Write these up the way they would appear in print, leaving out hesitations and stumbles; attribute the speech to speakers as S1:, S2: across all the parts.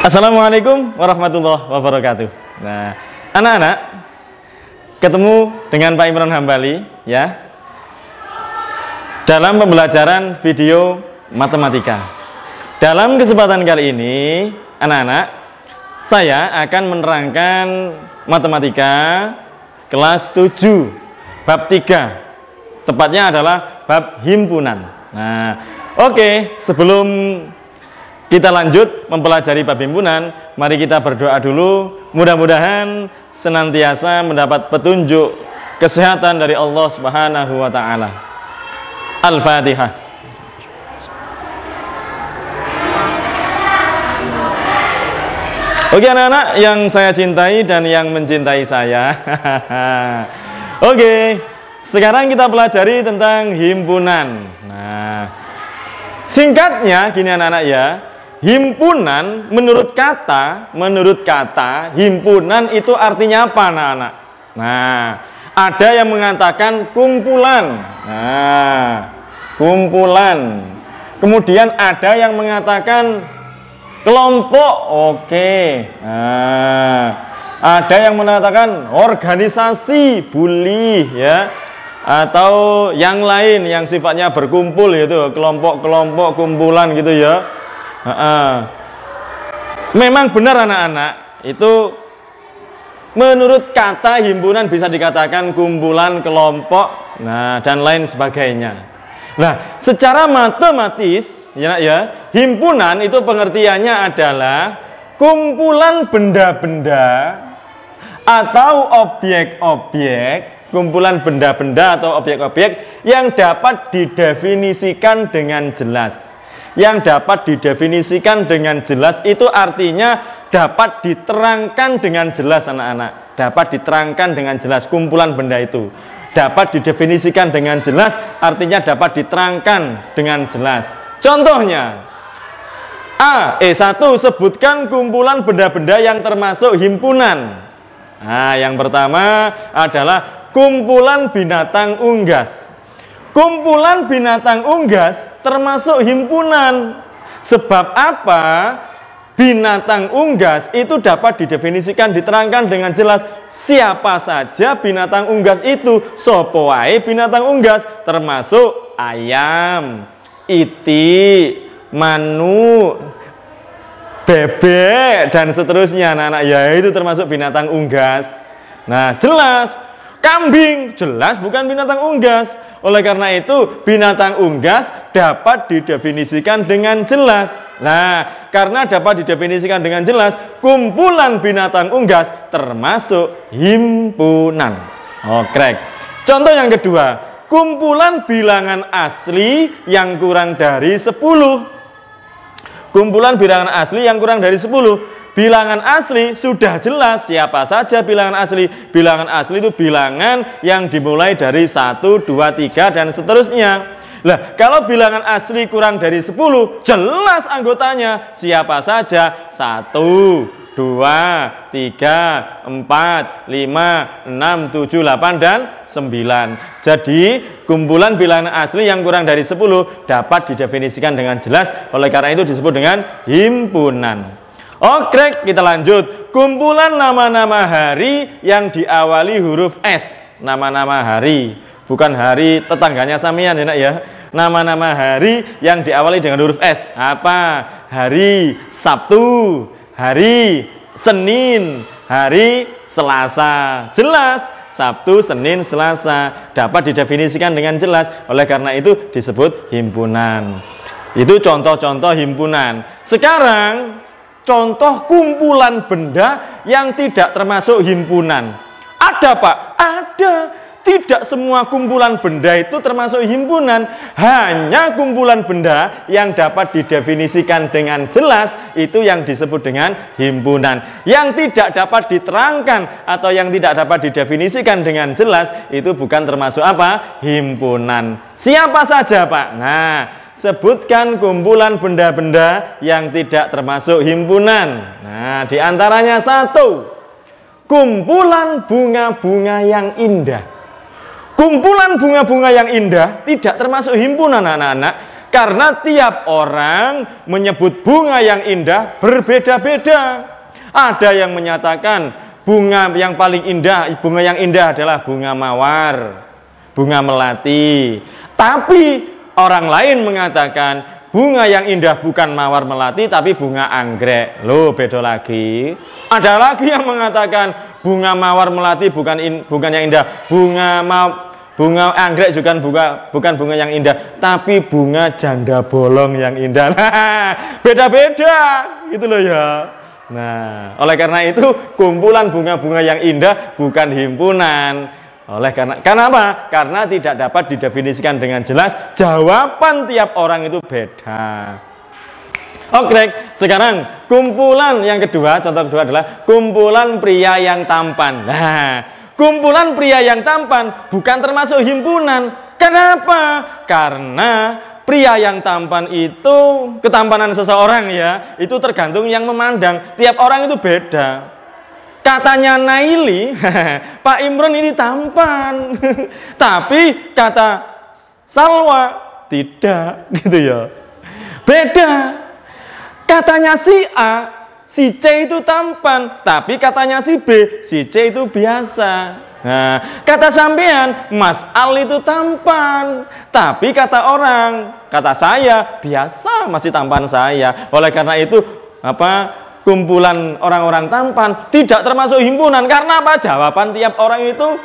S1: Assalamualaikum warahmatullahi wabarakatuh. Nah, anak-anak, ketemu dengan Pak Imron Hambali ya dalam pembelajaran video matematika. Dalam kesempatan kali ini, anak-anak, saya akan menerangkan matematika kelas 7 bab 3. Tepatnya adalah bab himpunan. Nah, oke, sebelum kita lanjut mempelajari bab himpunan, mari kita berdoa dulu. Mudah-mudahan senantiasa mendapat petunjuk kesehatan dari Allah Subhanahu wa taala. Al-Fatihah. Oke anak-anak yang saya cintai dan yang mencintai saya. Oke, sekarang kita pelajari tentang himpunan. Nah, singkatnya gini anak-anak ya. Himpunan menurut kata himpunan itu artinya apa anak-anak? Nah, ada yang mengatakan kumpulan. Nah, kumpulan. Kemudian ada yang mengatakan kelompok. Oke. Nah, ada yang mengatakan organisasi, bully ya. Atau yang lain yang sifatnya berkumpul gitu, kelompok-kelompok, kumpulan gitu ya. Memang benar anak-anak, itu menurut kata himpunan bisa dikatakan kumpulan, kelompok, nah dan lain sebagainya. Nah, secara matematis ya, himpunan itu pengertiannya adalah kumpulan benda-benda atau objek-objek, kumpulan benda-benda atau objek-objek yang dapat didefinisikan dengan jelas. Yang dapat didefinisikan dengan jelas itu artinya dapat diterangkan dengan jelas anak-anak. Dapat diterangkan dengan jelas kumpulan benda itu. Dapat didefinisikan dengan jelas artinya dapat diterangkan dengan jelas. Contohnya, satu, sebutkan kumpulan benda-benda yang termasuk himpunan. Nah, yang pertama adalah kumpulan binatang unggas. Kumpulan binatang unggas termasuk himpunan. Sebab apa? Binatang unggas itu dapat didefinisikan, diterangkan dengan jelas. Siapa saja binatang unggas itu? Sopo wae binatang unggas, termasuk ayam, itik, manuk, bebek, dan seterusnya anak-anak. Ya, itu termasuk binatang unggas. Nah, jelas. Kambing jelas bukan binatang unggas. Oleh karena itu binatang unggas dapat didefinisikan dengan jelas. Nah, karena dapat didefinisikan dengan jelas, kumpulan binatang unggas termasuk himpunan. Oke. Contoh yang kedua, kumpulan bilangan asli yang kurang dari 10. Kumpulan bilangan asli yang kurang dari 10. Bilangan asli sudah jelas siapa saja bilangan asli. Bilangan asli itu bilangan yang dimulai dari 1, 2, 3 dan seterusnya. Lah, kalau bilangan asli kurang dari 10, jelas anggotanya siapa saja. 1, 2, 3, 4, 5, 6, 7, 8 dan 9. Jadi kumpulan bilangan asli yang kurang dari 10 dapat didefinisikan dengan jelas. Oleh karena itu disebut dengan himpunan. Oke, kita lanjut. Kumpulan nama-nama hari yang diawali huruf S. Nama-nama hari, bukan hari tetangganya Samian ya nak ya. Nama-nama hari yang diawali dengan huruf S. Apa? Hari Sabtu, hari Senin, hari Selasa. Jelas, Sabtu, Senin, Selasa dapat didefinisikan dengan jelas. Oleh karena itu disebut himpunan. Itu contoh-contoh himpunan. Sekarang contoh kumpulan benda yang tidak termasuk himpunan. Ada Pak? Ada. Tidak semua kumpulan benda itu termasuk himpunan. Hanya kumpulan benda yang dapat didefinisikan dengan jelas itu yang disebut dengan himpunan. Yang tidak dapat diterangkan atau yang tidak dapat didefinisikan dengan jelas itu bukan termasuk apa? Himpunan. Siapa saja Pak? Nah, sebutkan kumpulan benda-benda yang tidak termasuk himpunan. Nah, diantaranya 1, kumpulan bunga-bunga yang indah. Kumpulan bunga-bunga yang indah tidak termasuk himpunan anak-anak. Karena tiap orang menyebut bunga yang indah berbeda-beda. Ada yang menyatakan bunga yang paling indah, bunga yang indah adalah bunga mawar, bunga melati. Tapi orang lain mengatakan bunga yang indah bukan mawar melati tapi bunga anggrek. Loh, beda lagi. Ada lagi yang mengatakan bunga mawar melati bukan yang indah, bunga anggrek juga bukan bunga yang indah, tapi bunga janda bolong yang indah. Beda-beda gitu loh ya. Nah, oleh karena itu kumpulan bunga-bunga yang indah bukan himpunan. Karena apa? Karena tidak dapat didefinisikan dengan jelas. Jawaban tiap orang itu beda. Oke, sekarang kumpulan yang kedua, contoh kedua adalah kumpulan pria yang tampan. Nah, kumpulan pria yang tampan bukan termasuk himpunan. Kenapa? Karena pria yang tampan itu, ketampanan seseorang ya, itu tergantung yang memandang. Tiap orang itu beda. Katanya Naili, Pak Imron ini tampan. Tapi kata Salwa tidak, gitu ya. Beda. Katanya si A, si C itu tampan, tapi katanya si B, si C itu biasa. Nah, kata sampean, Mas Al itu tampan, tapi kata orang, kata saya biasa, masih tampan saya. Oleh karena itu, kumpulan orang-orang tampan tidak termasuk himpunan. Karena apa? Jawaban tiap orang itu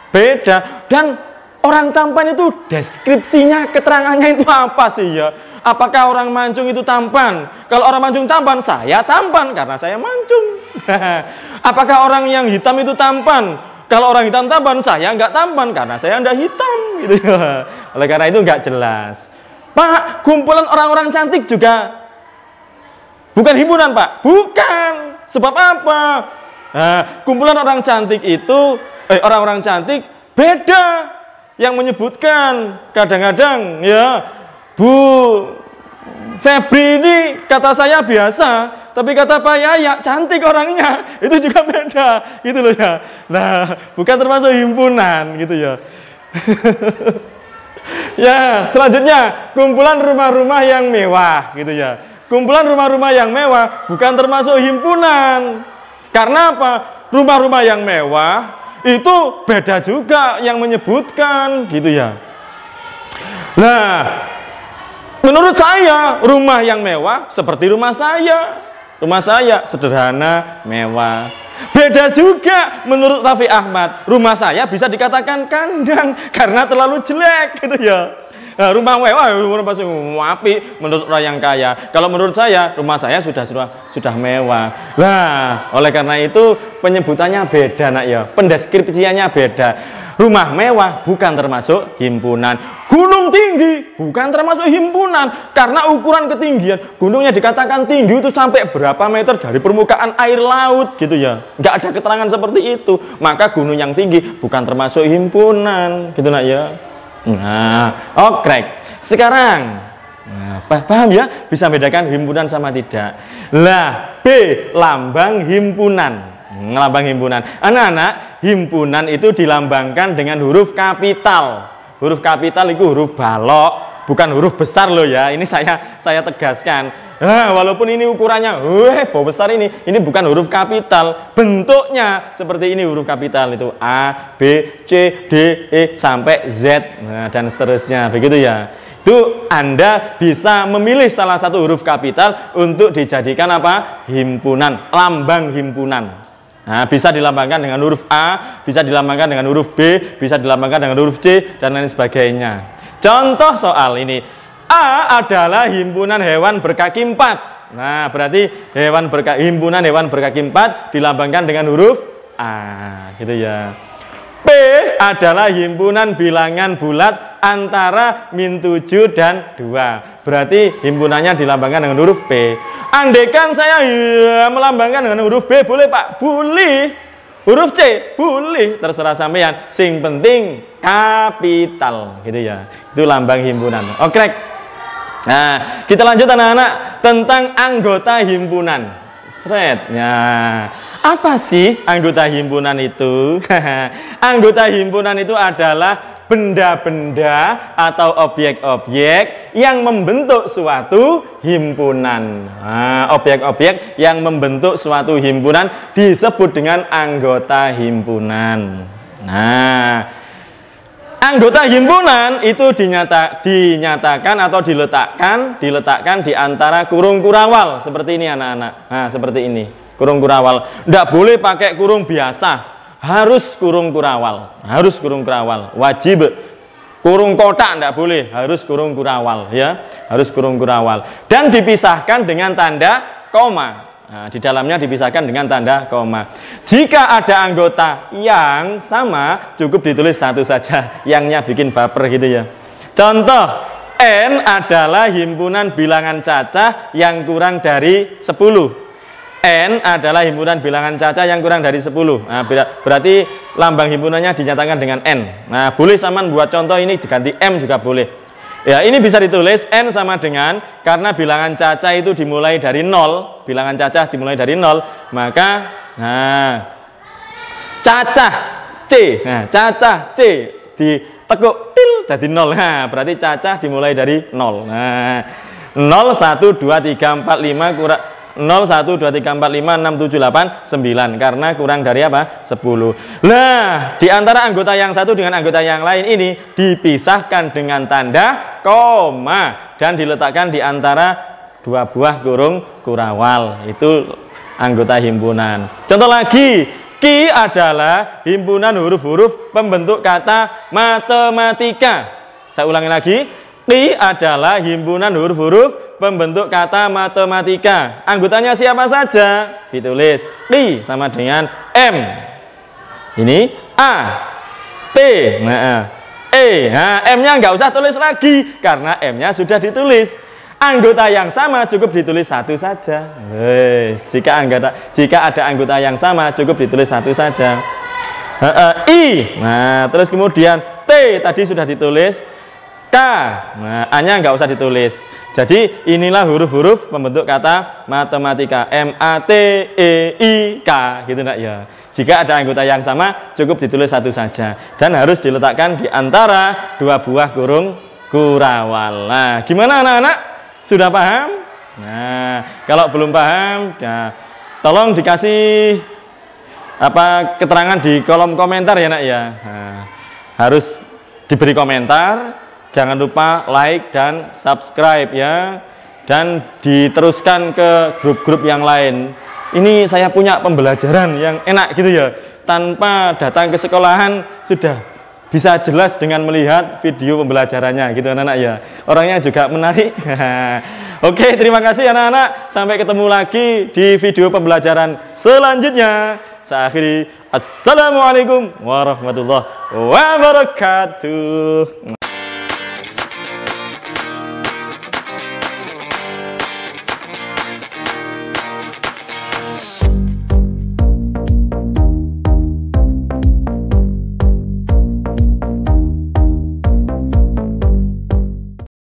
S1: beda. Dan orang tampan itu deskripsinya, keterangannya itu apa sih ya? Apakah orang mancung itu tampan? Kalau orang mancung tampan, saya tampan karena saya mancung. Apakah orang yang hitam itu tampan? Kalau orang hitam tampan, saya nggak tampan karena saya nggak hitam. Gitu ya. Oleh karena itu nggak jelas. Pak, kumpulan orang-orang cantik juga bukan himpunan, Pak. Bukan. Sebab apa? Nah, kumpulan orang cantik itu, orang-orang cantik beda. Yang menyebutkan kadang-kadang ya, Bu Febri ini kata saya biasa, tapi kata Pak Yaya cantik orangnya, itu juga beda, gitu loh ya. Nah, bukan termasuk himpunan, gitu ya. Ya, selanjutnya kumpulan rumah-rumah yang mewah, gitu ya. Kumpulan rumah-rumah yang mewah bukan termasuk himpunan. Karena apa? Rumah-rumah yang mewah itu beda juga yang menyebutkan, gitu ya. Nah, menurut saya rumah yang mewah seperti rumah saya. Rumah saya sederhana, mewah. Beda juga menurut Raffi Ahmad. Rumah saya bisa dikatakan kandang karena terlalu jelek, gitu ya. Nah, rumah mewah pasti api menurut orang yang kaya. Kalau menurut saya, rumah saya sudah mewah. Nah, oleh karena itu penyebutannya beda, nak ya. Pendeskripsiannya beda. Rumah mewah bukan termasuk himpunan. Gunung tinggi bukan termasuk himpunan karena ukuran ketinggian gunungnya dikatakan tinggi itu sampai berapa meter dari permukaan air laut, gitu ya. Nggak ada keterangan seperti itu. Maka gunung yang tinggi bukan termasuk himpunan, gitu nak ya. Nah, oke. Sekarang, paham ya? Bisa bedakan himpunan sama tidak. Lah, B, lambang himpunan. Lambang himpunan. Anak-anak, himpunan itu dilambangkan dengan huruf kapital. Huruf kapital itu huruf balok, bukan huruf besar loh ya. Ini saya tegaskan. Nah, walaupun ini ukurannya, besar ini bukan huruf kapital. Bentuknya seperti ini huruf kapital itu A, B, C, D, E sampai Z, nah, dan seterusnya. Begitu ya. Itu Anda bisa memilih salah satu huruf kapital untuk dijadikan apa? Himpunan, lambang himpunan. Nah, bisa dilambangkan dengan huruf A, bisa dilambangkan dengan huruf B, bisa dilambangkan dengan huruf C, dan lain sebagainya. Contoh soal ini, A adalah himpunan hewan berkaki 4. Nah, berarti himpunan hewan berkaki 4 dilambangkan dengan huruf A, gitu ya. P adalah himpunan bilangan bulat antara -7 dan 2. Berarti himpunannya dilambangkan dengan huruf P. Andaikan saya melambangkan dengan huruf B, boleh Pak? Boleh. Huruf C, boleh. Terserah sampean. Sing penting kapital, gitu ya. Itu lambang himpunan. Oke. Nah, kita lanjut anak-anak tentang anggota himpunan. Sretnya. Apa sih anggota himpunan itu? Anggota himpunan itu adalah benda-benda atau objek-objek yang membentuk suatu himpunan. Nah, objek-objek yang membentuk suatu himpunan disebut dengan anggota himpunan. Nah, anggota himpunan itu dinyatakan atau diletakkan di antara kurung kurawal seperti ini anak-anak. Nah, seperti ini kurung kurawal. Tidak boleh pakai kurung biasa. Harus kurung kurawal, wajib. Kurung kotak tidak boleh, harus kurung kurawal, ya, harus kurung kurawal. Dan dipisahkan dengan tanda koma. Nah, di dalamnya dipisahkan dengan tanda koma. Jika ada anggota yang sama, cukup ditulis satu saja, yangnya bikin baper gitu ya. Contoh, N adalah himpunan bilangan cacah yang kurang dari 10. N adalah himpunan bilangan cacah yang kurang dari 10. Nah, berarti lambang himpunannya dinyatakan dengan N. Nah, boleh saman buat contoh ini diganti M juga boleh. Ya, ini bisa ditulis N sama dengan, karena bilangan cacah itu dimulai dari 0, bilangan cacah dimulai dari 0, maka cacah C. Nah, cacah C ditekuk til jadi 0. Nah, berarti cacah dimulai dari 0. Nah, 0 1 2 3 4 5 kurang 0, 1, 2, 3, 4, 5, 6, 7, 8, 9 karena kurang dari apa? 10. Nah, di antara anggota yang satu dengan anggota yang lain ini dipisahkan dengan tanda koma dan diletakkan di antara dua buah kurung kurawal. Itu anggota himpunan. Contoh lagi, Ki adalah himpunan huruf-huruf pembentuk kata matematika. Saya ulangi lagi, Ki adalah himpunan huruf-huruf pembentuk kata matematika. Anggotanya siapa saja? Ditulis Ki sama dengan M. Ini A, T, E. Nah, M-nya nggak usah tulis lagi karena M-nya sudah ditulis. Anggota yang sama cukup ditulis satu saja. Jika ada anggota yang sama cukup ditulis satu saja. I. Nah, terus kemudian T tadi sudah ditulis. K. Nah, A-nya nggak usah ditulis. Jadi inilah huruf-huruf pembentuk kata matematika. M, A, T, E, I, K. Gitu enggak ya? Jika ada anggota yang sama cukup ditulis satu saja. Dan harus diletakkan di antara dua buah kurung kurawal. Nah, gimana anak-anak? Sudah paham? Nah, kalau belum paham, ya, tolong dikasih keterangan di kolom komentar ya nak ya. Nah, harus diberi komentar. Jangan lupa like dan subscribe ya. Dan diteruskan ke grup-grup yang lain. Ini saya punya pembelajaran yang enak gitu ya. Tanpa datang ke sekolahan sudah bisa jelas dengan melihat video pembelajarannya gitu anak-anak ya. Orangnya juga menarik. Oke, terima kasih anak-anak. Sampai ketemu lagi di video pembelajaran selanjutnya. Saya akhiri. Assalamualaikum warahmatullahi wabarakatuh.